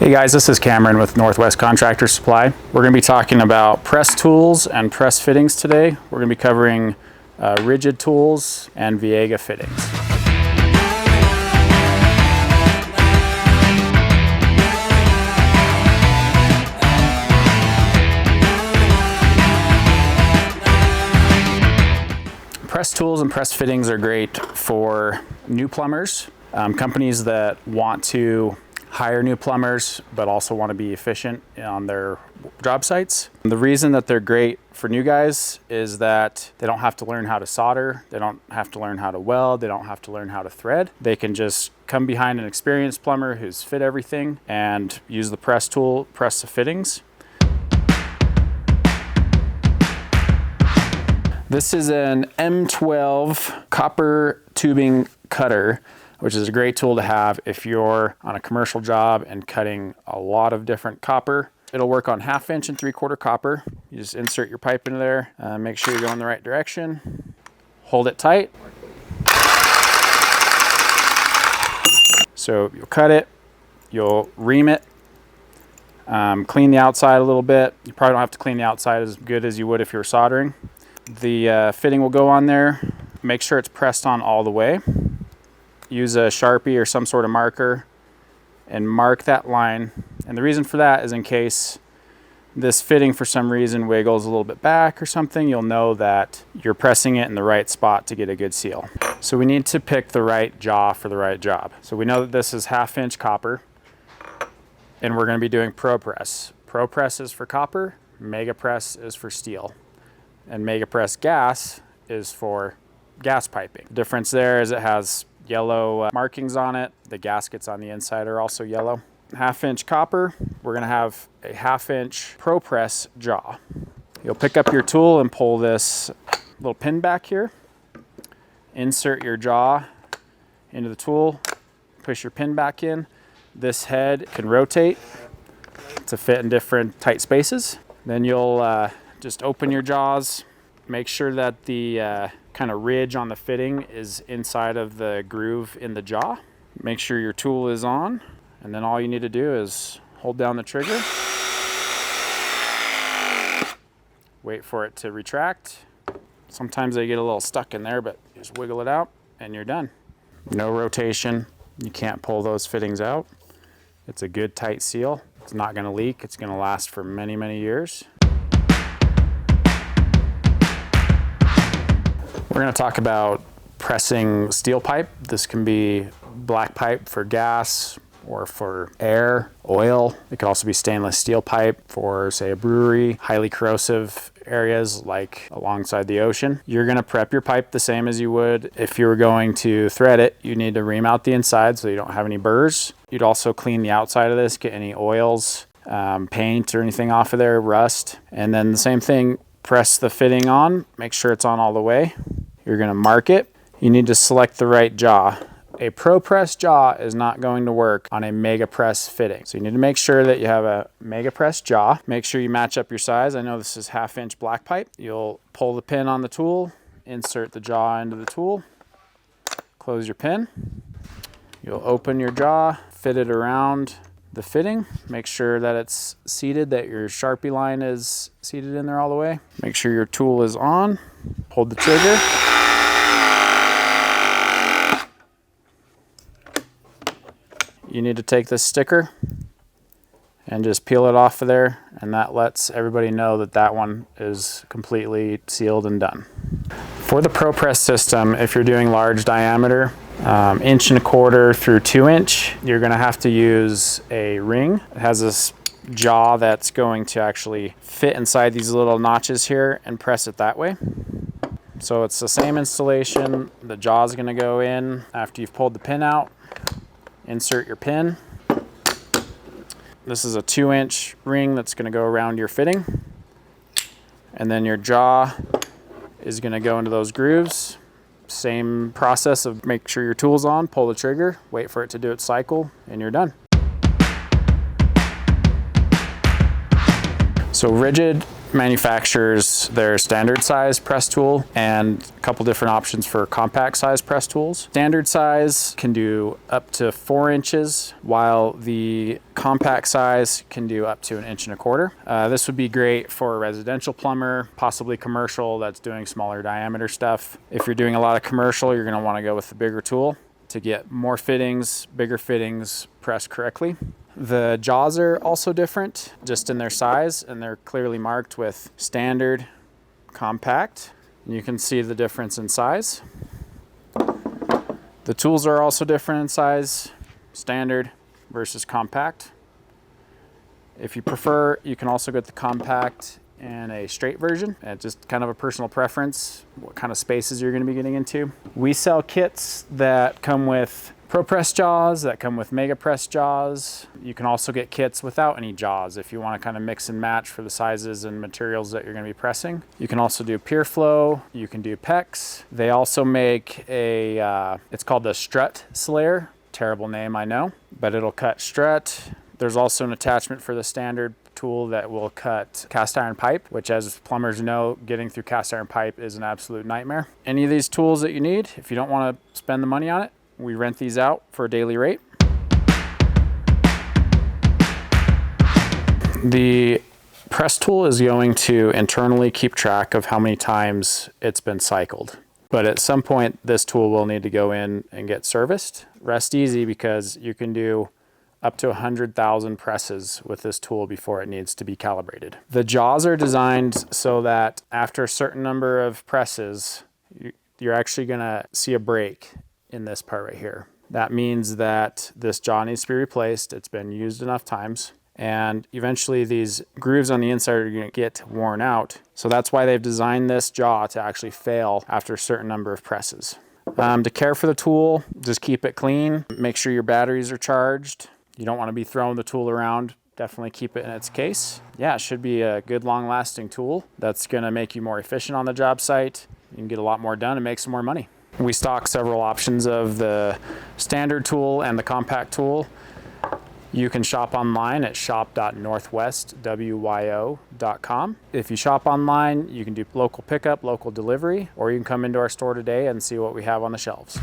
Hey guys, this is Cameron with Northwest Contractor Supply. We're going to be talking about press tools and press fittings today. We're going to be covering RIDGID tools and Viega fittings. Press tools and press fittings are great for new plumbers, companies that want to hire new plumbers but also want to be efficient on their job sites. The reason that they're great for new guys is that they don't have to learn how to solder, they don't have to learn how to weld, they don't have to learn how to thread. They can just come behind an experienced plumber who's fit everything and use the press tool, press the fittings. This is an M12 copper tubing cutter, which is a great tool to have if you're on a commercial job and cutting a lot of different copper. It'll work on 1/2 inch and 3/4 copper. You just insert your pipe into there, make sure you're going the right direction, hold it tight. So you'll cut it, you'll ream it, clean the outside a little bit. You probably don't have to clean the outside as good as you would if you were soldering. The fitting will go on there. Make sure it's pressed on all the way. Use a Sharpie or some sort of marker and mark that line. And the reason for that is in case this fitting for some reason wiggles a little bit back or something, you'll know that you're pressing it in the right spot to get a good seal. So we need to pick the right jaw for the right job. So we know that this is 1/2 inch copper and we're going to be doing ProPress. ProPress is for copper, MegaPress is for steel, and MegaPress gas is for gas piping. The difference there is it has yellow markings on it. The gaskets on the inside are also yellow. 1/2 inch copper, we're gonna have a 1/2 inch ProPress jaw. You'll pick up your tool and pull this little pin back here. Insert your jaw into the tool, push your pin back in. This head can rotate to fit in different tight spaces. Then you'll just open your jaws, make sure that the kind of ridge on the fitting is inside of the groove in the jaw. Make sure your tool is on, and then all you need to do is hold down the trigger, wait for it to retract. Sometimes they get a little stuck in there, but just wiggle it out and you're done. No rotation, you can't pull those fittings out. It's a good tight seal. It's not gonna leak, it's gonna last for many, many years. We're going to talk about pressing steel pipe. This can be black pipe for gas or for air, oil. It could also be stainless steel pipe for, say, a brewery, highly corrosive areas like alongside the ocean. You're going to prep your pipe the same as you would if you were going to thread it. You need to ream out the inside so you don't have any burrs. You'd also clean the outside of this, get any oils, paint or anything off of there, rust. And then the same thing, press the fitting on, make sure it's on all the way. You're going to mark it. You need to select the right jaw. A ProPress jaw is not going to work on a MegaPress fitting. So you need to make sure that you have a MegaPress jaw. Make sure you match up your size. I know this is 1/2 inch black pipe. You'll pull the pin on the tool, insert the jaw into the tool, close your pin. You'll open your jaw, fit it around the fitting. Make sure that it's seated, that your Sharpie line is seated in there all the way. Make sure your tool is on. Hold the trigger. You need to take this sticker and just peel it off of there, and that lets everybody know that that one is completely sealed and done. For the ProPress system, if you're doing large diameter, 1 1/4 inch through 2 inch, you're going to have to use a ring. It has this jaw that's going to actually fit inside these little notches here and press it that way. So it's the same installation. The jaw is going to go in after you've pulled the pin out. Insert your pin. This is a 2 inch ring that's going to go around your fitting. And then your jaw is going to go into those grooves. Same process of make sure your tool's on, pull the trigger, wait for it to do its cycle, and you're done. So RIDGID manufactures their standard size press tool and a couple different options for compact size press tools. Standard size can do up to 4 inches, while the compact size can do up to 1.25 inches. This would be great for a residential plumber, possibly commercial that's doing smaller diameter stuff. If you're doing a lot of commercial, you're going to want to go with the bigger tool to get more fittings, bigger fittings pressed correctly. The jaws are also different just in their size, and they're clearly marked with standard, compact, and you can see the difference in size. The tools are also different in size, standard versus compact. If you prefer, you can also get the compact and a straight version. It's just kind of a personal preference, what kind of spaces you're going to be getting into. We sell kits that come with ProPress Jaws, that come with MegaPress Jaws. You can also get kits without any jaws if you want to kind of mix and match for the sizes and materials that you're going to be pressing. You can also do pure flow, you can do PEX. They also make a, it's called the strut slayer. Terrible name, I know, but it'll cut strut. There's also an attachment for the standard tool that will cut cast iron pipe, which, as plumbers know, getting through cast iron pipe is an absolute nightmare. Any of these tools that you need, if you don't want to spend the money on it, we rent these out for a daily rate. The press tool is going to internally keep track of how many times it's been cycled. But at some point, this tool will need to go in and get serviced. Rest easy, because you can do up to 100,000 presses with this tool before it needs to be calibrated. The jaws are designed so that after a certain number of presses, you're actually gonna see a break in this part right here. That means that this jaw needs to be replaced. It's been used enough times, and eventually these grooves on the inside are going to get worn out. So that's why they've designed this jaw to actually fail after a certain number of presses. To care for the tool, just keep it clean. Make sure your batteries are charged. You don't want to be throwing the tool around. Definitely keep it in its case. Yeah, it should be a good long-lasting tool that's going to make you more efficient on the job site. You can get a lot more done and make some more money. We stock several options of the standard tool and the compact tool. You can shop online at shop.northwestwyo.com. If you shop online, you can do local pickup, local delivery, or you can come into our store today and see what we have on the shelves.